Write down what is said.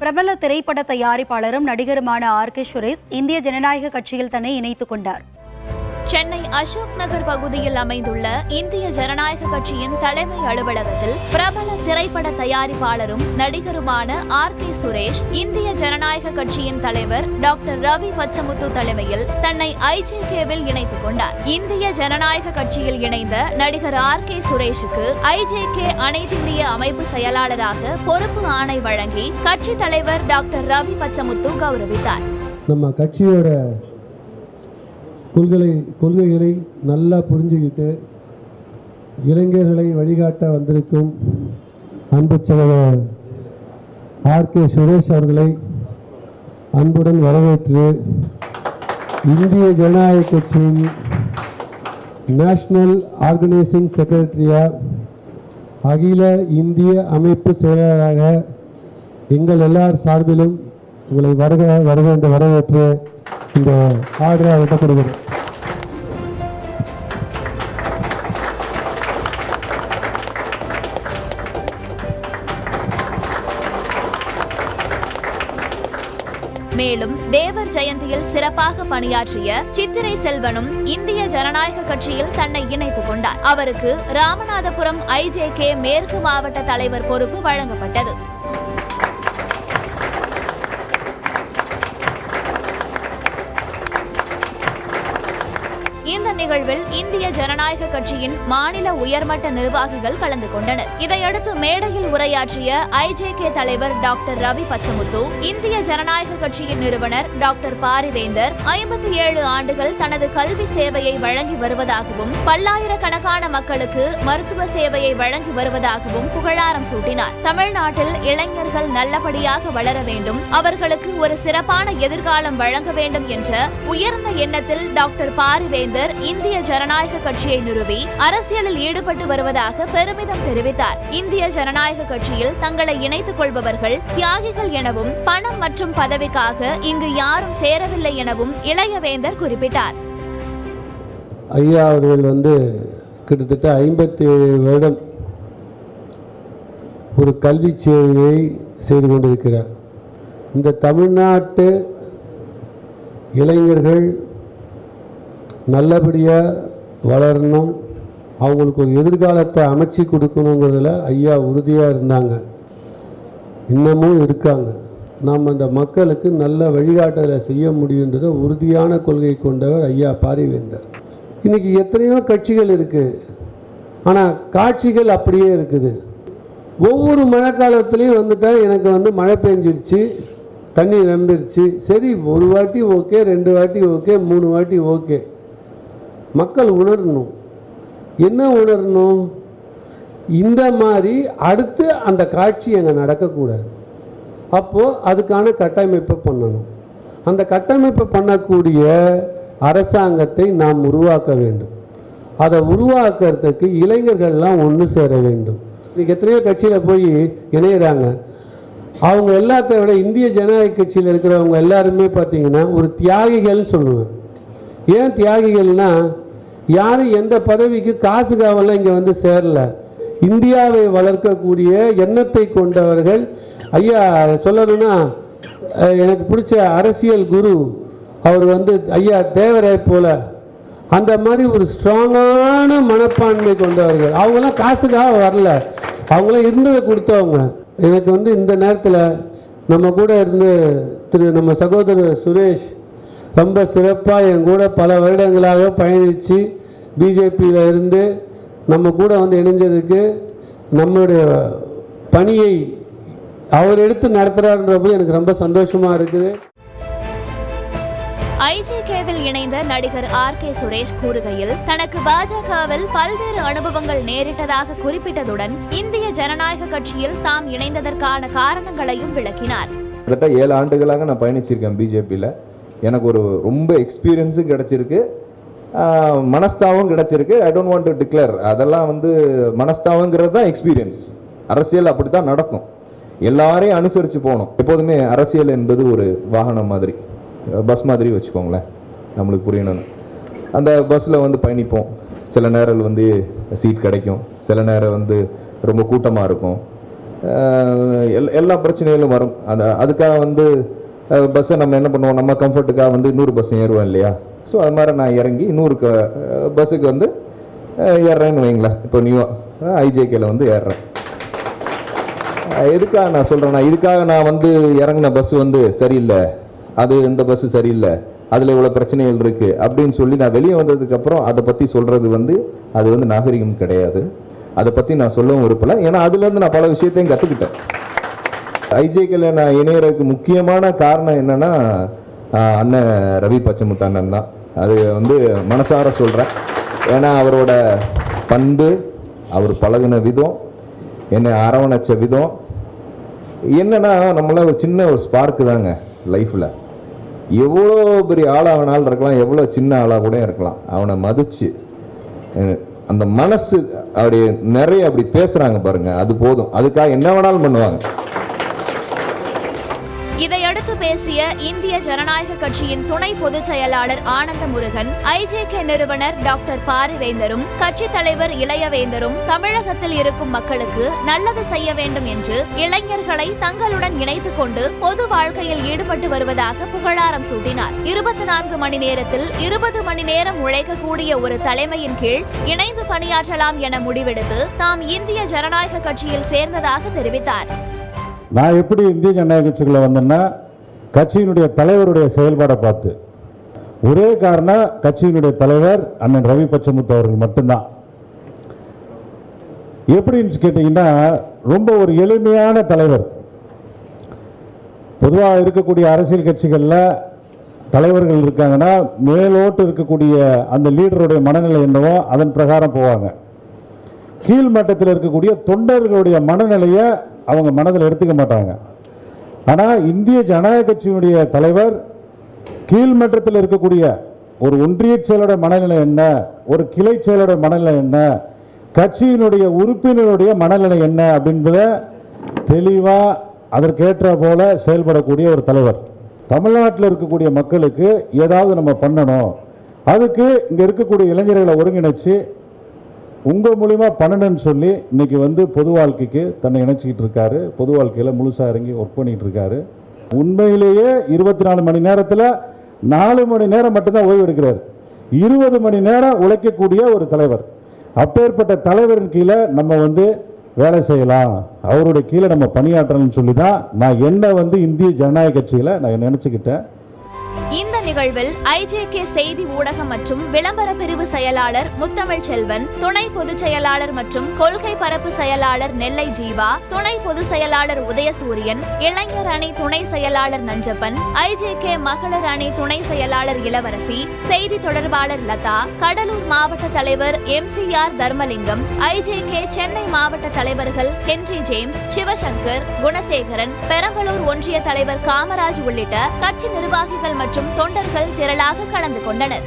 பிரபல திரைப்பட தயாரிப்பாளரும் நடிகருமான ஆர்.கே. சுரேஷ் இந்திய ஜனநாயக கட்சியில் தன்னை இணைத்துக் கொண்டார். சென்னை அசோக் நகர் பகுதியில் அமைந்துள்ள இந்திய ஜனநாயக கட்சியின் தலைமை அலுவலகத்தில் பிரபல திரைப்பட தயாரிப்பாளரும் நடிகருமான ஆர்.கே. சுரேஷ் இந்திய ஜனநாயக கட்சியின் தலைவர் டாக்டர் ரவி பச்சமுத்து தலைமையில் தன்னை ஐஜேகேவில் இணைத்துக் கொண்டார். இந்திய ஜனநாயக கட்சியில் இணைந்த நடிகர் ஆர்.கே. சுரேஷுக்கு ஐஜேகே அனைத்திந்திய அமைப்பு செயலாளராக பொறுப்பு ஆணை வழங்கி கட்சி தலைவர் டாக்டர் ரவி பச்சமுத்து கௌரவித்தார். நம்ம கட்சியோட கொள்கைகளை நல்லா புரிஞ்சுக்கிட்டு இளைஞர்களை வழிகாட்ட வந்திருக்கும் அன்பு சகோதரர் ஆர்.கே. சுரேஷ் அவர்களை அன்புடன் வரவேற்று இந்திய ஜனநாயக கட்சியின் நேஷனல் ஆர்கனைசிங் செக்ரட்டரியா அகில இந்திய அமைப்பு செயலாளராக எங்கள் எல்லார் சார்பிலும் உங்களை வருக என்று வரவேற்று இந்த ஆர்டரை விடப்படுகிறது. மேலும் தேவர் ஜெயந்தியில் சிறப்பாக பணியாற்றிய சித்திரை செல்வனும் இந்திய ஜனநாயக கட்சியில் தன்னை இணைத்துக் கொண்டார். அவருக்கு ராமநாதபுரம் ஐஜேகே மேற்கு மாவட்ட தலைவர் பொறுப்பு வழங்கப்பட்டது. இந்த நிகழ்வில் இந்திய ஜனநாயக கட்சியின் மாநில உயர்மட்ட நிர்வாகிகள் கலந்து கொண்டனர். இதையடுத்து மேடையில் உரையாற்றிய ஐஜேகே தலைவர் டாக்டர் ரவி பச்சமுத்து, இந்திய ஜனநாயக கட்சியின் நிறுவனர் டாக்டர் பாரிவேந்தர் 57 ஆண்டுகள் தனது கல்வி சேவையை வழங்கி வருவதாகவும் பல்லாயிரக்கணக்கான மக்களுக்கு மருத்துவ சேவையை வழங்கி வருவதாகவும் புகழாரம் சூட்டினார். தமிழ்நாட்டில் இளைஞர்கள் நல்லபடியாக வளர வேண்டும், அவர்களுக்கு ஒரு சிறப்பான எதிர்காலம் வழங்க வேண்டும் என்ற உயர்ந்த எண்ணத்தில் டாக்டர் பாரிவேந்தர் இந்திய ஜனநாயக கட்சியை நிறுவி அரசியலில் ஈடுபட்டு வருவதாக பெருமிதம் தெரிவித்தார். இந்திய ஜனநாயக கட்சியில் தங்களை இணைத்துக் கொள்பவர்கள் தியாகிகள் எனவும் பணம் மற்றும் பதவிக்காக இங்கு யாரும் சேரவில்லை எனவும் இளையவேந்தர் குறிப்பிட்டார். ஐயா அவர்கள் கிட்டத்தட்ட 57 வருடம் ஒரு கல்வி சேவையை செய்து கொண்டிருக்கிறார். இந்த தமிழ்நாட்டு இளைஞர்கள் நல்லபடியாக வளரணும், அவங்களுக்கு ஒரு எதிர்காலத்தை அமைச்சு கொடுக்கணுங்கிறதுல ஐயா உறுதியாக இருந்தாங்க, இன்னமும் இருக்காங்க. நாம் அந்த மக்களுக்கு நல்ல வழிகாட்டலை செய்ய முடியுன்றத உறுதியான கொள்கை கொண்டவர் ஐயா பாரிவேந்தர். இன்றைக்கி எத்தனையோ கட்சிகள் இருக்குது, ஆனால் காட்சிகள் அப்படியே இருக்குது. ஒவ்வொரு மழை காலத்துலேயும் வந்துட்டால் எனக்கு மழை பெஞ்சிருச்சு, தண்ணி நம்பிருச்சு, சரி ஒரு வாட்டி ஓகே, 2 வாட்டி ஓகே, 3 வாட்டி ஓகே. மக்கள் உணரணும். என்ன உணரணும்? இந்த மாதிரி அடுத்து அந்த காட்சி அங்கே நடக்கக்கூடாது. அப்போது அதுக்கான கட்டமைப்பை பண்ணணும். அந்த கட்டமைப்பை பண்ணக்கூடிய அரசாங்கத்தை நாம் உருவாக்க வேண்டும். அதை உருவாக்குறதுக்கு இளைஞர்கள்லாம் ஒன்று சேர வேண்டும். இன்றைக்கி எத்தனையோ கட்சியில் போய் இணையிறாங்க. அவங்க எல்லாத்த விட இந்திய ஜனநாயக கட்சியில் இருக்கிறவங்க எல்லாருமே பார்த்தீங்கன்னா ஒரு தியாகிகள்னு சொல்லுவேன். ஏன் தியாகிகள்னா, யாரும் எந்த பதவிக்கு காசுக்காவெல்லாம் இங்கே சேரல. இந்தியாவை வளர்க்கக்கூடிய எண்ணத்தை கொண்டவர்கள். ஐயா சொல்லணும்னா, எனக்கு பிடிச்ச அரசியல் குரு அவர் ஐயா தேவரை போல அந்த மாதிரி ஒரு ஸ்ட்ராங்கான மனப்பான்மை கொண்டவர்கள். அவங்களாம் காசுக்காக வரல, அவங்களாம் இருந்ததை கொடுத்தவங்க. எனக்கு இந்த நேரத்தில் நம்ம கூட இருந்து நம்ம சகோதரர் சுரேஷ் ரொம்ப சிறப்பாக என் கூட பல வருடங்களாக பயணித்து பிஜேபியில் இருந்து நம்ம கூட இணைஞ்சதுக்கு, நம்மளுடைய பணியை அவர் எடுத்து நடத்துகிறாருன்றபோது எனக்கு ரொம்ப சந்தோஷமாக இருக்குது. ஐஜேகேவில் இணைந்த நடிகர் ஆர்.கே. சுரேஷ் கூறுகையில், தனக்கு பாஜகவில் பல்வேறு அனுபவங்கள் நேரிட்டதாக குறிப்பிட்டதுடன் இந்திய ஜனநாயக கட்சியில் தாம் இணைந்ததற்கான காரணங்களையும் விளக்கினார். கிட்டத்தட்ட 7 ஆண்டுகளாக நான் பயணிச்சிருக்கேன் பிஜேபியில். எனக்கு ஒரு ரொம்ப எக்ஸ்பீரியன்ஸும் கிடைச்சிருக்கு, மனஸ்தாபம் கிடைச்சிருக்கு. I don't want to declare. அதெல்லாம் மனஸ்தாபங்கிறது தான் எக்ஸ்பீரியன்ஸ். அரசியல் அப்படி தான் நடக்கும், எல்லாரையும் அனுசரித்து போகணும். எப்போதுமே அரசியல் என்பது ஒரு வாகனம் மாதிரி, பஸ் மாதிரி வச்சுக்கோங்களேன், நம்மளுக்கு புரியணும்னு. அந்த பஸ்ஸில் பயணிப்போம். சில நேரம் சீட் கிடைக்கும், சில நேரம் ரொம்ப கூட்டமாக இருக்கும். எல்லா பிரச்சனைகளும் வரும். அதுக்காக வந்து பஸ்ஸை நம்ம என்ன பண்ணுவோம், நம்ம கம்ஃபர்ட்டுக்காக வந்து இன்னொரு பஸ் ஏறுவோம் இல்லையா? ஸோ அது மாதிரி நான் இறங்கி இன்னொரு பஸ்ஸுக்கு வந்து ஏறுறேன்னு வைங்களேன். இப்போ நியூவாக ஐஜேகேல வந்து ஏறுறேன். எதுக்காக நான் சொல்கிறேன்னா, இதுக்காக நான் வந்து இறங்கின பஸ் வந்து சரியில்லை, அது இந்த பஸ்ஸு சரியில்லை, அதில் இவ்வளோ பிரச்சனைகள் இருக்குது அப்படின்னு சொல்லி நான் வெளியே வந்ததுக்கப்புறம் அதை பற்றி சொல்கிறது வந்து அது வந்து நாகரிகம் கிடையாது. அதை பற்றி நான் சொல்லவும் விருப்பலை. ஏன்னா அதுலேருந்து நான் பல விஷயத்தையும் கற்றுக்கிட்டேன். ஐஜேகேல நான் இணையறதுக்கு முக்கியமான காரணம் என்னென்னா அண்ணன் ரவி பச்சமுத்து அண்ணன் தான். அது வந்து மனசார சொல்கிறேன். ஏன்னா அவரோட பண்பு, அவர் பழகின விதம், என்னை அரவணைச்ச விதம் என்னன்னா, நம்மளாம் ஒரு சின்ன ஒரு ஸ்பார்க்கு தாங்க லைஃப்பில். எவ்வளோ பெரிய ஆளாக வேணாலும் இருக்கலாம், எவ்வளோ சின்ன ஆளாக கூட இருக்கலாம். அவனை மதித்து அந்த மனசு அப்படி நிறைய அப்படி பேசுகிறாங்க பாருங்க, அது போதும். அதுக்காக என்ன வேணாலும் பண்ணுவாங்க. இதையடுத்து பேசிய இந்திய ஜனநாயக கட்சியின் துணை பொதுச் செயலாளர் ஆனந்த முருகன், ஐஜேகே நிறுவனர் டாக்டர் பாரிவேந்தரும் கட்சித் தலைவர் இளையவேந்தரும் தமிழகத்தில் இருக்கும் மக்களுக்கு நல்லது செய்ய வேண்டும் என்று இளைஞர்களை தங்களுடன் இணைத்துக் கொண்டு பொது வாழ்க்கையில் ஈடுபட்டு வருவதாக புகழாரம் சூட்டினார். 24 மணி நேரத்தில் 20 மணி நேரம் உழைக்கக்கூடிய ஒரு தலைமையின் கீழ் இணைந்து பணியாற்றலாம் என முடிவெடுத்து தாம் இந்திய ஜனநாயக கட்சியில் சேர்ந்ததாக தெரிவித்தார். நான் எப்படி இந்திய ஜனநாயக கட்சிக்குள்ள வந்தேன்னா, கட்சியினுடைய தலைவருடைய செயல்பாடை பார்த்து. ஒரே காரணம், கட்சியினுடைய தலைவர் அண்ணன் ரவி பச்சமுத்து அவர்கள் மட்டும்தான். எப்படின்னு கேட்டீங்கன்னா, ரொம்ப ஒரு எளிமையான தலைவர். பொதுவாக இருக்கக்கூடிய அரசியல் கட்சிகளில் தலைவர்கள் இருக்காங்கன்னா, மேலோட்டு இருக்கக்கூடிய அந்த லீடருடைய மனநிலை என்னவோ அதன் பிரகாரம் போவாங்க. கீழ்மட்டத்தில் இருக்கக்கூடிய தொண்டர்களுடைய மனநிலையை அவங்க மனதில் எடுத்துக்க மாட்டாங்க. ஆனால் இந்திய ஜனநாயக கட்சியினுடைய தலைவர் கீழ்மட்டத்தில் இருக்கக்கூடிய ஒரு ஒன்றிய செயலோட மனநிலை என்ன, ஒரு கிளை செயலோட மனநிலை என்ன, கட்சியினுடைய உறுப்பினருடைய மனநிலை என்ன அப்படின்றத தெளிவாக அதற்கேற்ற போல செயல்படக்கூடிய ஒரு தலைவர். தமிழ்நாட்டில் இருக்கக்கூடிய மக்களுக்கு ஏதாவது நம்ம பண்ணணும், அதுக்கு இங்கே இருக்கக்கூடிய இளைஞர்களை ஒருங்கிணைச்சு உங்கள் மூலிமா பண்ணணும்னு சொல்லி இன்னைக்கு வந்து பொது வாழ்க்கைக்கு தன்னை இணைச்சிக்கிட்டு இருக்காரு. பொது வாழ்க்கையில் முழுசாக இறங்கி ஒர்க் பண்ணிட்டு இருக்காரு. உண்மையிலேயே 24 மணி நேரத்தில் 4 மணி நேரம் மட்டும்தான் ஓய்வு எடுக்கிறார். 20 மணி நேரம் உழைக்கக்கூடிய ஒரு தலைவர். அப்பேற்பட்ட தலைவரின் கீழே நம்ம வந்து வேலை செய்யலாம், அவருடைய கீழே நம்ம பணியாற்றணும்னு சொல்லி தான் நான் என்ன வந்து இந்திய ஜனநாயக கட்சியில் நான் நினச்சிக்கிட்டேன். இந்த நிகழ்வில் ஐஜேகே செய்தி ஊடகம் மற்றும் விளம்பர பிரிவு செயலாளர் முத்தமிழ் செல்வன், துணை பொதுச் செயலாளர் மற்றும் கொள்கை பரப்பு செயலாளர் நெல்லை ஜீவா, துணை பொதுச் செயலாளர் உதயசூரியன், இளைஞர் அணி துணை செயலாளர் நஞ்சப்பன், ஐஜேகே மகளிர் அணி துணை செயலாளர் இளவரசி, செய்தி தொடர்பாளர் லதா, கடலூர் மாவட்ட தலைவர் MCR தர்மலிங்கம், ஐஜேகே சென்னை மாவட்ட தலைவர்கள் ஹென்றி ஜேம்ஸ், சிவசங்கர், குணசேகரன், பெரம்பலூர் ஒன்றிய தலைவர் காமராஜ் உள்ளிட்ட கட்சி நிர்வாகிகள் மற்றும் தொண்டர்கள் திரளாக கலந்து கொண்டனர்.